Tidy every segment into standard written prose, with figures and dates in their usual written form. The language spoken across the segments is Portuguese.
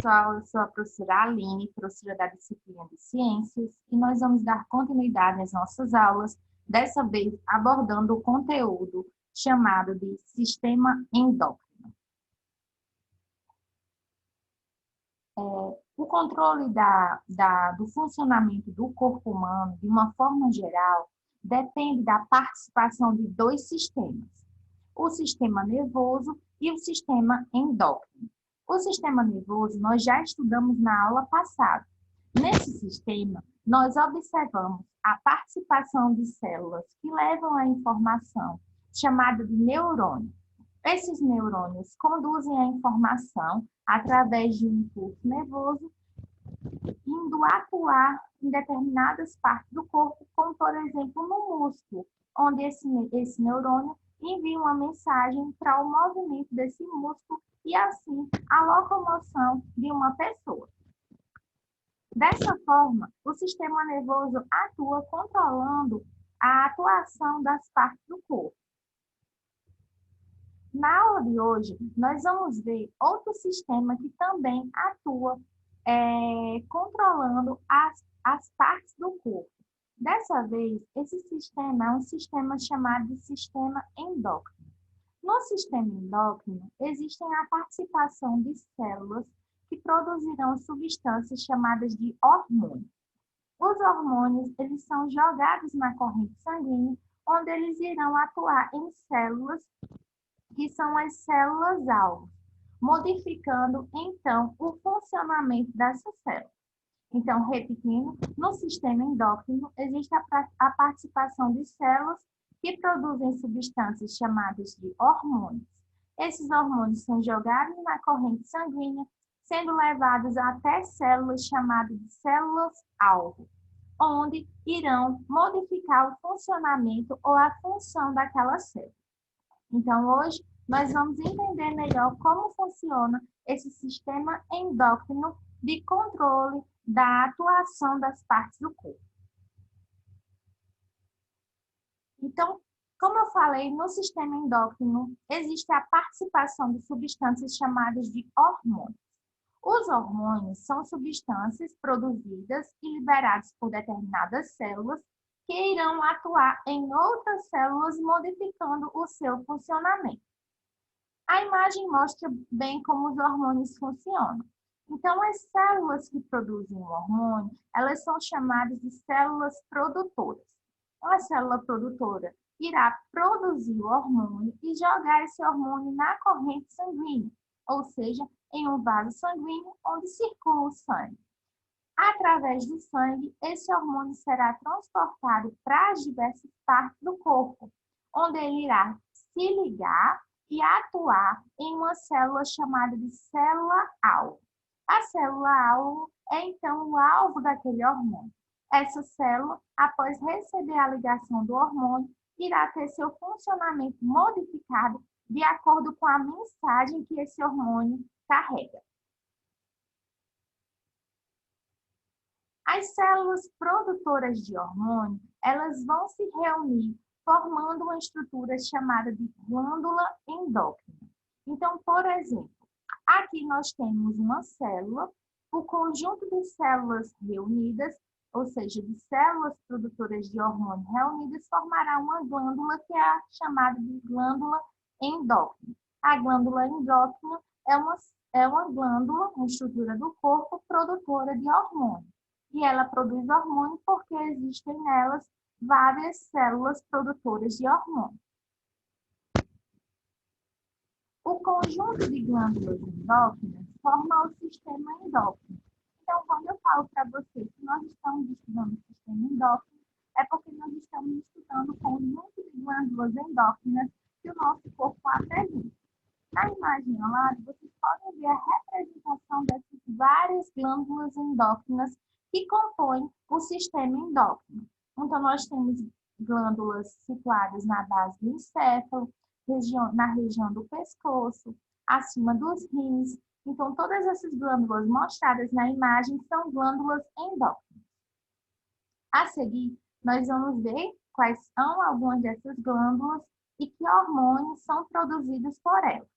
pessoal, eu sou a professora Aline, professora da disciplina de Ciências, e nós vamos dar continuidade às nossas aulas, dessa vez abordando o conteúdo chamado de sistema endócrino. O controle do funcionamento do corpo humano, de uma forma geral, depende da participação de dois sistemas, o sistema nervoso e o sistema endócrino. O sistema nervoso nós já estudamos na aula passada. Nesse sistema, nós observamos a participação de células que levam a informação, chamada de neurônio. Esses neurônios conduzem a informação através de um impulso nervoso, indo atuar em determinadas partes do corpo, como, por exemplo, no músculo, onde esse neurônio envia uma mensagem para o movimento desse músculo e, assim, a locomoção de uma pessoa. Dessa forma, o sistema nervoso atua controlando a atuação das partes do corpo. Na aula de hoje, nós vamos ver outro sistema que também atua controlando as partes do corpo. Dessa vez, esse sistema é um sistema chamado de sistema endócrino. No sistema endócrino, existe a participação de células que produzirão substâncias chamadas de hormônios. Os hormônios, eles são jogados na corrente sanguínea, onde eles irão atuar em células que são as células-alvo, modificando, então, o funcionamento dessas células. Então, repetindo, no sistema endócrino existe a participação de células que produzem substâncias chamadas de hormônios. Esses hormônios são jogados na corrente sanguínea, sendo levados até células chamadas de células-alvo, onde irão modificar o funcionamento ou a função daquela célula. Então, hoje, nós vamos entender melhor como funciona esse sistema endócrino de controle da atuação das partes do corpo. Então, como eu falei, no sistema endócrino existe a participação de substâncias chamadas de hormônios. Os hormônios são substâncias produzidas e liberadas por determinadas células que irão atuar em outras células, modificando o seu funcionamento. A imagem mostra bem como os hormônios funcionam. Então, as células que produzem o hormônio, elas são chamadas de células produtoras. A célula produtora irá produzir o hormônio e jogar esse hormônio na corrente sanguínea, ou seja, em um vaso sanguíneo onde circula o sangue. Através do sangue, esse hormônio será transportado para as diversas partes do corpo, onde ele irá se ligar e atuar em uma célula chamada de célula-alvo. A célula-alvo é, então, o alvo daquele hormônio. Essa célula, após receber a ligação do hormônio, irá ter seu funcionamento modificado de acordo com a mensagem que esse hormônio carrega. As células produtoras de hormônio, elas vão se reunir formando uma estrutura chamada de glândula endócrina. Então, por exemplo, aqui nós temos uma célula, o conjunto de células reunidas, ou seja, de células produtoras de hormônio reunidas, formará uma glândula que é a chamada de glândula endócrina. A glândula endócrina é uma glândula, uma estrutura do corpo produtora de hormônio. E ela produz hormônio porque existem nelas várias células produtoras de hormônio. O conjunto de glândulas endócrinas forma o sistema endócrino. Então, quando eu falo para vocês que nós estamos estudando o sistema endócrino, é porque nós estamos estudando o conjunto de glândulas endócrinas que o nosso corpo apresenta. Na imagem ao lado, vocês podem ver a representação dessas várias glândulas endócrinas que compõem o sistema endócrino. Então, nós temos glândulas situadas na base do encéfalo, na região do pescoço, acima dos rins. Então, todas essas glândulas mostradas na imagem são glândulas endócrinas. A seguir, nós vamos ver quais são algumas dessas glândulas e que hormônios são produzidos por elas.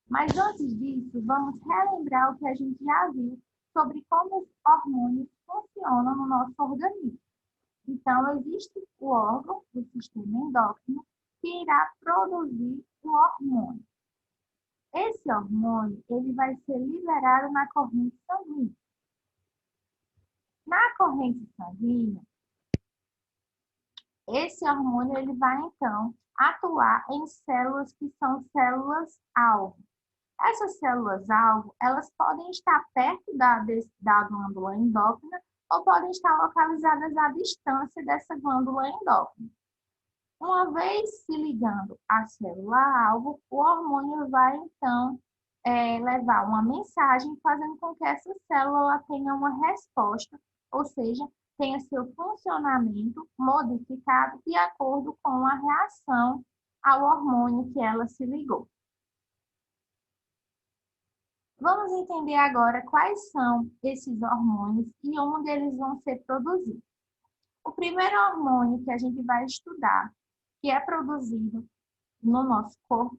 Mas antes disso, vamos relembrar o que a gente já viu sobre como os hormônios funcionam no nosso organismo. Então, existe o órgão do sistema endócrino que irá produzir o hormônio. Esse hormônio ele vai ser liberado na corrente sanguínea. Na corrente sanguínea, esse hormônio ele vai, então, atuar em células que são células-alvo. Essas células-alvo, elas podem estar perto da glândula endócrina ou podem estar localizadas à distância dessa glândula endócrina. Uma vez se ligando à célula-alvo, o hormônio vai, então, levar uma mensagem fazendo com que essa célula tenha uma resposta, ou seja, tenha seu funcionamento modificado de acordo com a reação ao hormônio que ela se ligou. Vamos entender agora quais são esses hormônios e onde eles vão ser produzidos. O primeiro hormônio que a gente vai estudar, que é produzido no nosso corpo,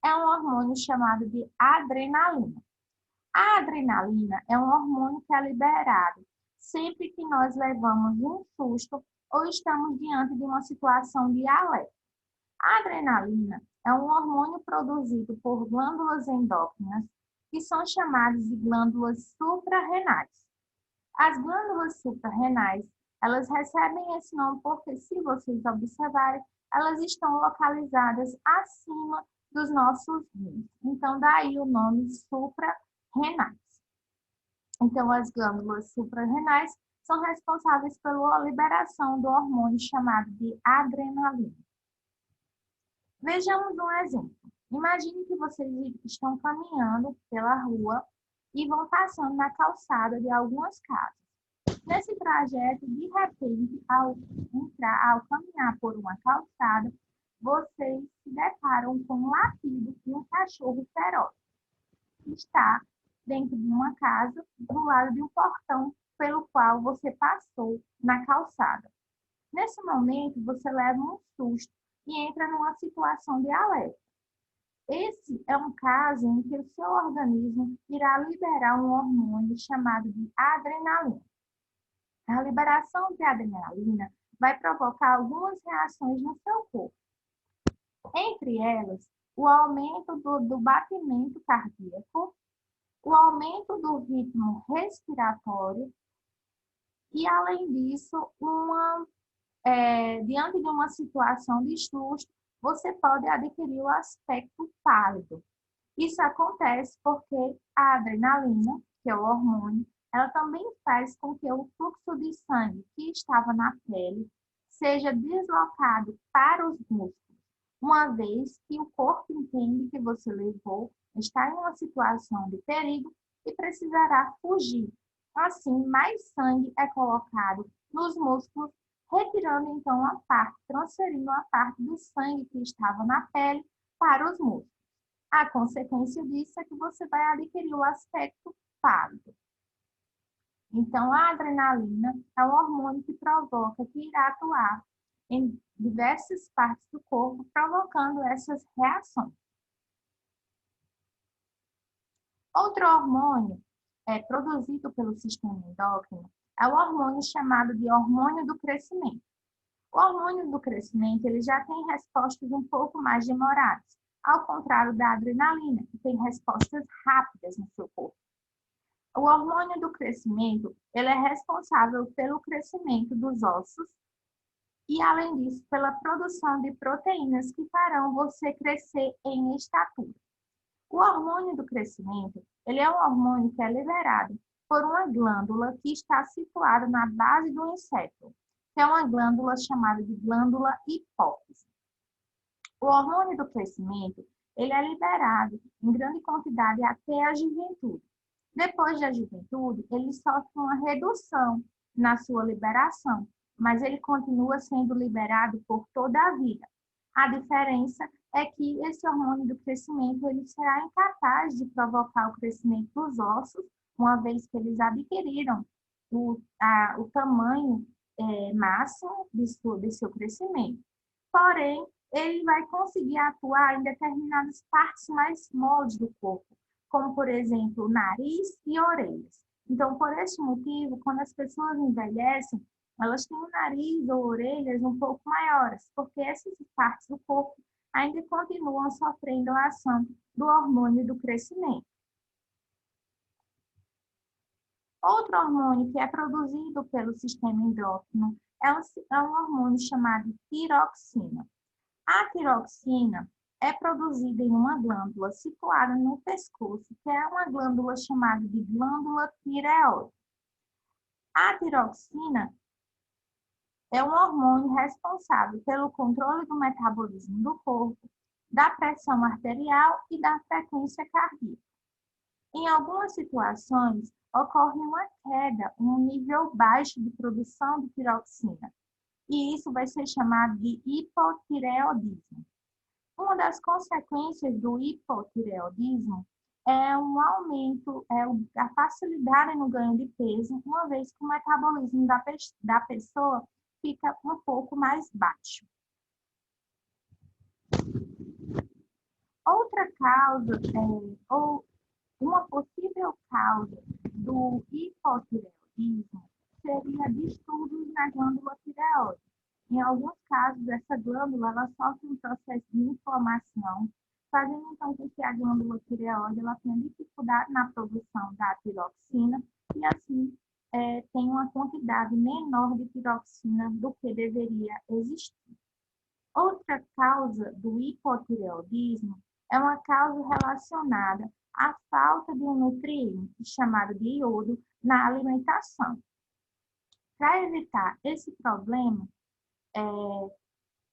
é um hormônio chamado de adrenalina. A adrenalina é um hormônio que é liberado sempre que nós levamos um susto ou estamos diante de uma situação de alerta. A adrenalina é um hormônio produzido por glândulas endócrinas, que são chamadas de glândulas suprarrenais. As glândulas suprarrenais, elas recebem esse nome porque, se vocês observarem, elas estão localizadas acima dos nossos rins. Então, daí o nome suprarrenais. Então, as glândulas suprarrenais são responsáveis pela liberação do hormônio chamado de adrenalina. Vejamos um exemplo. Imagine que vocês estão caminhando pela rua e vão passando na calçada de algumas casas. Nesse trajeto, de repente, ao caminhar por uma calçada, vocês se deparam com um latido de um cachorro feroz que está dentro de uma casa, do lado de um portão pelo qual você passou na calçada. Nesse momento, você leva um susto e entra numa situação de alerta. Esse é um caso em que o seu organismo irá liberar um hormônio chamado de adrenalina. A liberação de adrenalina vai provocar algumas reações no seu corpo. Entre elas, o aumento do batimento cardíaco, o aumento do ritmo respiratório e, além disso, diante de uma situação de susto, você pode adquirir o aspecto pálido. Isso acontece porque a adrenalina, que é o hormônio, ela também faz com que o fluxo de sangue que estava na pele seja deslocado para os músculos, uma vez que o corpo entende que você está em uma situação de perigo e precisará fugir. Assim, mais sangue é colocado nos músculos, retirando então transferindo a parte do sangue que estava na pele para os músculos. A consequência disso é que você vai adquirir o aspecto pálido. Então, a adrenalina é um hormônio que provoca, que irá atuar em diversas partes do corpo, provocando essas reações. Outro hormônio produzido pelo sistema endócrino é o hormônio chamado de hormônio do crescimento. O hormônio do crescimento ele já tem respostas um pouco mais demoradas, ao contrário da adrenalina, que tem respostas rápidas no seu corpo. O hormônio do crescimento ele é responsável pelo crescimento dos ossos e, além disso, pela produção de proteínas que farão você crescer em estatura. O hormônio do crescimento ele é um hormônio que é liberado por uma glândula que está situada na base do encéfalo, que é uma glândula chamada de glândula hipófise. O hormônio do crescimento ele é liberado em grande quantidade até a juventude. Depois da juventude, ele sofre uma redução na sua liberação, mas ele continua sendo liberado por toda a vida. A diferença é que esse hormônio do crescimento ele será incapaz de provocar o crescimento dos ossos, uma vez que eles adquiriram o tamanho máximo de seu crescimento. Porém, ele vai conseguir atuar em determinadas partes mais moles do corpo, como, por exemplo, nariz e orelhas. Então, por este motivo, quando as pessoas envelhecem, elas têm o nariz ou orelhas um pouco maiores, porque essas partes do corpo ainda continuam sofrendo a ação do hormônio do crescimento. Outro hormônio que é produzido pelo sistema endócrino é um hormônio chamado tiroxina. A tiroxina é produzida em uma glândula situada no pescoço, que é uma glândula chamada de glândula tireoide. A tiroxina é um hormônio responsável pelo controle do metabolismo do corpo, da pressão arterial e da frequência cardíaca. Em algumas situações, ocorre uma queda, um nível baixo de produção de tiroxina, e isso vai ser chamado de hipotireoidismo. Uma das consequências do hipotireoidismo é um aumento, a facilidade no ganho de peso, uma vez que o metabolismo da pessoa fica um pouco mais baixo. Outra causa, ou uma possível causa do hipotireoidismo seria distúrbios na glândula tireoide. Em alguns casos, essa glândula ela sofre um processo de inflamação, fazendo então com que a glândula tireoide ela tenha dificuldade na produção da tiroxina e assim tem uma quantidade menor de tiroxina do que deveria existir. Outra causa do hipotireoidismo é uma causa relacionada à falta de um nutriente chamado de iodo na alimentação. Para evitar esse problema,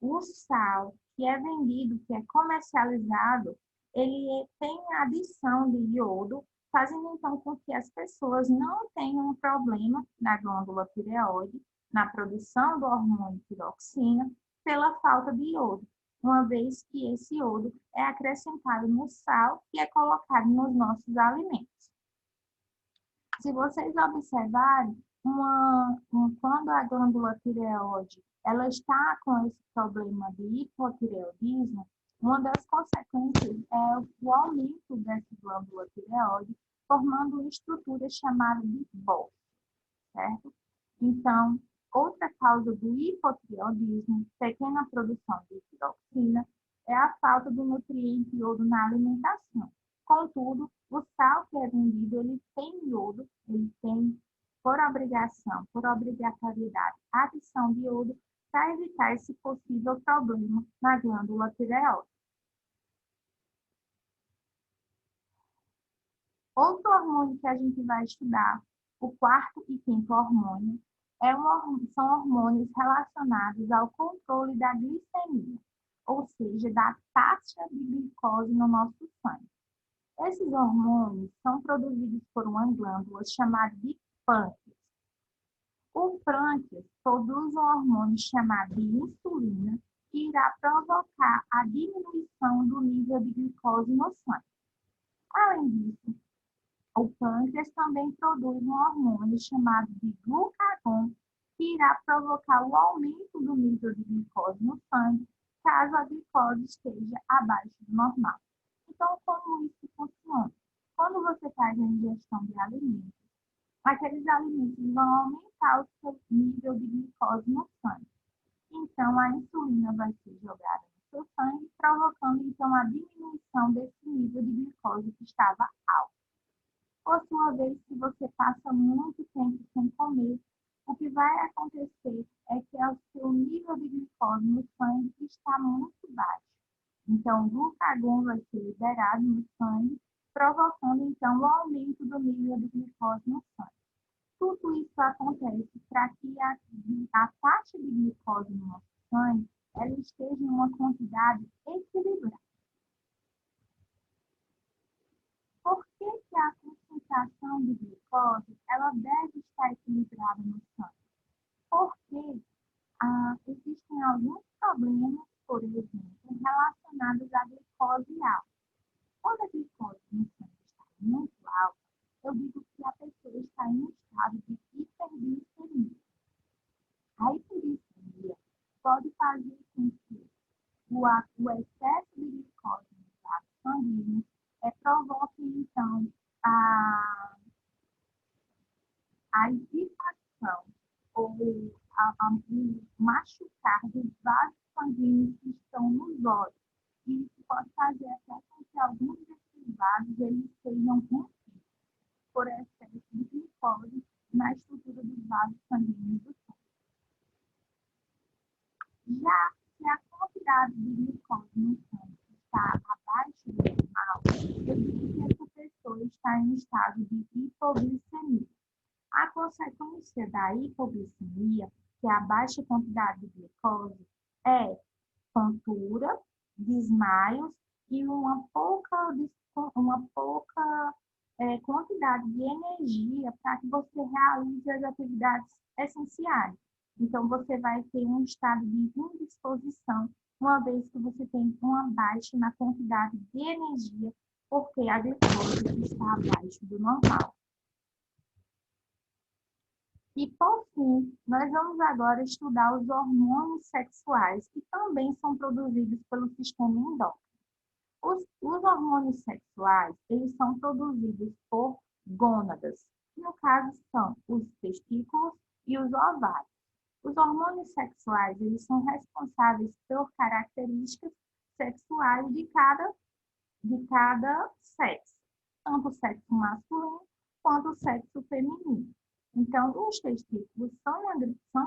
o sal que é vendido, que é comercializado, ele tem a adição de iodo, fazendo então com que as pessoas não tenham um problema na glândula tireoide, na produção do hormônio tiroxina, pela falta de iodo, uma vez que esse iodo é acrescentado no sal que é colocado nos nossos alimentos. Se vocês observarem, quando a glândula tireoide ela está com esse problema de hipotireoidismo, uma das consequências é o aumento dessa glândula tireoide, formando uma estrutura chamada de bol, certo? Então, outra causa do hipotireoidismo, pequena produção de tiroxina, é a falta do nutriente iodo na alimentação. Contudo, o sal que é vendido, ele tem iodo, ele tem, por obrigação, por obrigatoriedade, adição de iodo para evitar esse possível problema na glândula tireoide. Outro hormônio que a gente vai estudar, o quarto e quinto hormônio, são hormônios relacionados ao controle da glicemia, ou seja, da taxa de glicose no nosso sangue. Esses hormônios são produzidos por uma glândula chamada de pâncreas. O pâncreas produz um hormônio chamado de insulina, que irá provocar a diminuição do nível de glicose no sangue. Além disso, o pâncreas também produz um hormônio chamado de glucagon, que irá provocar o aumento do nível de glicose no sangue, caso a glicose esteja abaixo do normal. Então, como isso funciona? Quando você faz a ingestão de alimentos, aqueles alimentos vão aumentar o seu nível de glicose no sangue. Então, a insulina vai ser jogada no seu sangue, provocando, então, a diminuição desse nível de glicose que estava alto. Por sua vez, se você passa muito tempo sem comer, o que vai acontecer é que o seu nível de glicose no sangue está muito baixo. Então, o glucagon vai ser liberado no sangue, provocando, então, o aumento do nível de glicose no sangue. Tudo isso acontece para que a taxa de glicose no nosso sangue ela esteja em uma quantidade equilibrada. Por que a concentração de glicose ela deve estar equilibrada no sangue? Porque existem alguns problemas, por exemplo, relacionados à glicose alta. Quando a glicose no sangue está muito alta, eu digo que a pessoa está em um estado de hiperglicemia. A hiperglicemia pode fazer com que o machucar dos vasos sanguíneos que estão nos olhos. E isso pode fazer até com que alguns desses vasos eles sejam rompidos por excesso de glicose na estrutura dos vasos sanguíneos do sangue. Já se a quantidade de glicose no sangue está abaixo do normal, eu digo que essa pessoa está em estado de hipoglicemia. A consequência da hipoglicemia, que é a baixa quantidade de glicose, é tontura, desmaios e uma pouca quantidade de energia para que você realize as atividades essenciais. Então, você vai ter um estado de indisposição, uma vez que você tem uma baixa na quantidade de energia, porque a glicose está abaixo do normal. E, por fim, nós vamos agora estudar os hormônios sexuais, que também são produzidos pelo sistema endócrino. Os hormônios sexuais, eles são produzidos por gônadas, que no caso são os testículos e os ovários. Os hormônios sexuais, eles são responsáveis por características sexuais de cada sexo, tanto o sexo masculino quanto o sexo feminino. Então, os testículos são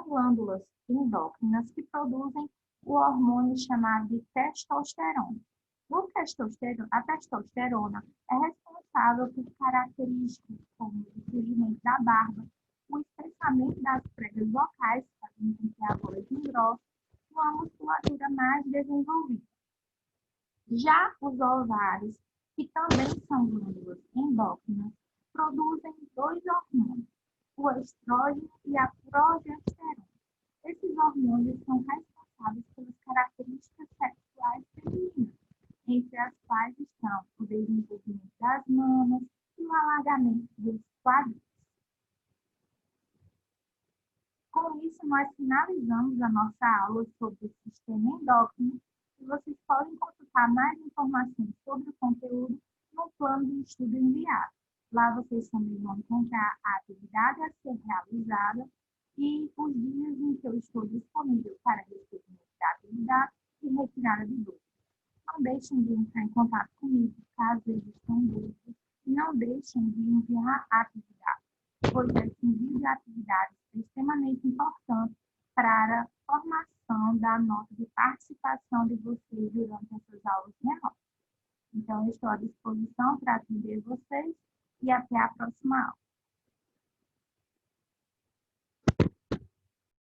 glândulas endócrinas que produzem o hormônio chamado de testosterona. A testosterona é responsável por características como o surgimento da barba, o espessamento das pregas vocais, fazendo com que a voz engrosse, e uma musculatura mais desenvolvida. Já os ovários, que também são glândulas endócrinas, produzem dois hormônios, o estrógeno e a progesterona. Esses hormônios são responsáveis pelas características sexuais femininas, entre as quais estão o desenvolvimento das mamas e o alargamento dos quadris. Com isso, nós finalizamos a nossa aula sobre o sistema endócrino e vocês podem consultar mais informações sobre o conteúdo no plano de estudo enviado. Lá vocês também vão encontrar a atividade a ser realizada e os dias em que eu estou disponível para receber da atividade e retirada de dúvidas. Não deixem de entrar em contato comigo caso existam dúvidas e não deixem de enviar a atividade, pois esse envio de atividades é extremamente importante para a formação da nota de participação de vocês durante essas aulas menores. Então, eu estou à disposição para atender vocês e até a próxima aula.